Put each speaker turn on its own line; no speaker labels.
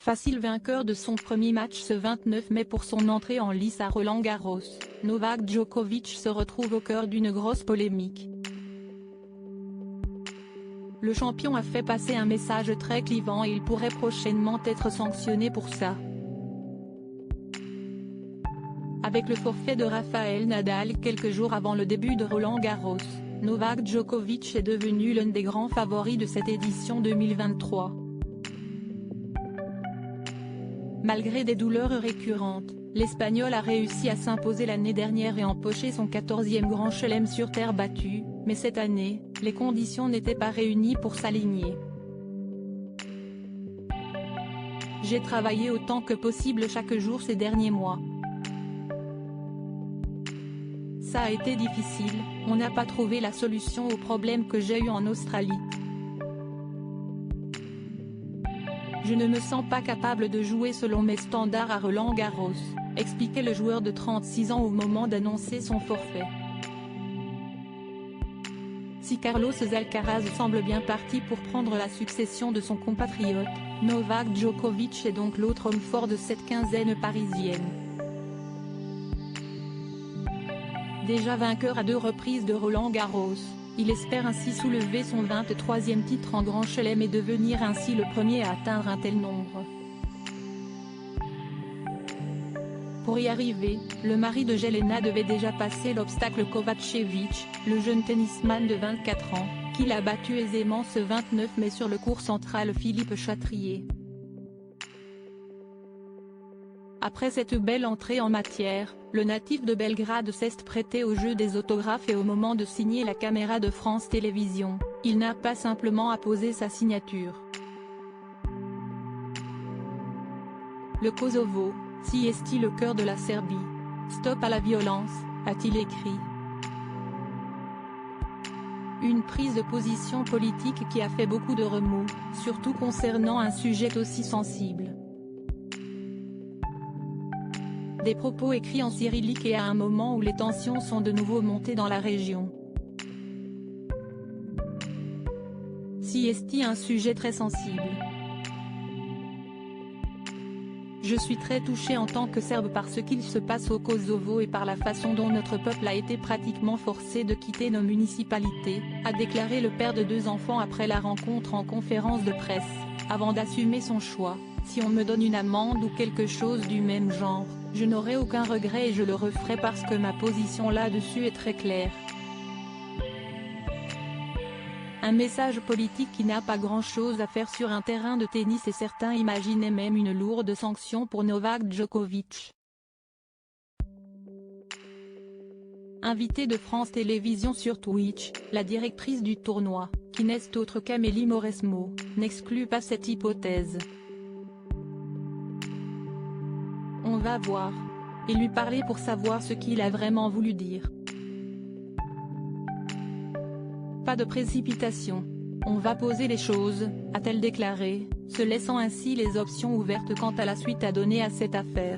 Facile vainqueur de son premier match ce 29 mai pour son entrée en lice à Roland-Garros, Novak Djokovic se retrouve au cœur d'une grosse polémique. Le champion a fait passer un message très clivant et il pourrait prochainement être sanctionné pour ça. Avec le forfait de Rafael Nadal quelques jours avant le début de Roland-Garros, Novak Djokovic est devenu l'un des grands favoris de cette édition 2023. Malgré des douleurs récurrentes, l'Espagnol a réussi à s'imposer l'année dernière et empocher son 14e grand chelem sur terre battue, mais cette année, les conditions n'étaient pas réunies pour s'aligner. J'ai travaillé autant que possible chaque jour ces derniers mois. Ça a été difficile, on n'a pas trouvé la solution au problème que j'ai eu en Australie. Je ne me sens pas capable de jouer selon mes standards à Roland-Garros, expliquait le joueur de 36 ans au moment d'annoncer son forfait. Si Carlos Alcaraz semble bien parti pour prendre la succession de son compatriote, Novak Djokovic est donc l'autre homme fort de cette quinzaine parisienne. Déjà vainqueur à 2 reprises de Roland-Garros, il espère ainsi soulever son 23e titre en Grand Chelem et devenir ainsi le premier à atteindre un tel nombre. Pour y arriver, le mari de Jelena devait déjà passer l'obstacle Kovačević, le jeune tennisman de 24 ans, qui l'a battu aisément ce 29 mai sur le court central Philippe Chatrier. Après cette belle entrée en matière, le natif de Belgrade s'est prêté au jeu des autographes et au moment de signer la caméra de France Télévisions, il n'a pas simplement apposé sa signature. Le Kosovo, si est-il le cœur de la Serbie. Stop à la violence, a-t-il écrit. Une prise de position politique qui a fait beaucoup de remous, surtout concernant un sujet aussi sensible. Des propos écrits en cyrillique et à un moment où les tensions sont de nouveau montées dans la région. Si est-il un sujet très sensible. Je suis très touché en tant que Serbe par ce qu'il se passe au Kosovo et par la façon dont notre peuple a été pratiquement forcé de quitter nos municipalités, a déclaré le père de 2 enfants après la rencontre en conférence de presse, avant d'assumer son choix. Si on me donne une amende ou quelque chose du même genre, je n'aurai aucun regret et je le referai parce que ma position là-dessus est très claire. Un message politique qui n'a pas grand-chose à faire sur un terrain de tennis et certains imaginaient même une lourde sanction pour Novak Djokovic. Invitée de France Télévisions sur Twitch, la directrice du tournoi, qui n'est autre qu'Amélie Mauresmo, n'exclut pas cette hypothèse. On va voir. Et lui parler pour savoir ce qu'il a vraiment voulu dire. Pas de précipitation. On va poser les choses, a-t-elle déclaré, se laissant ainsi les options ouvertes quant à la suite à donner à cette affaire.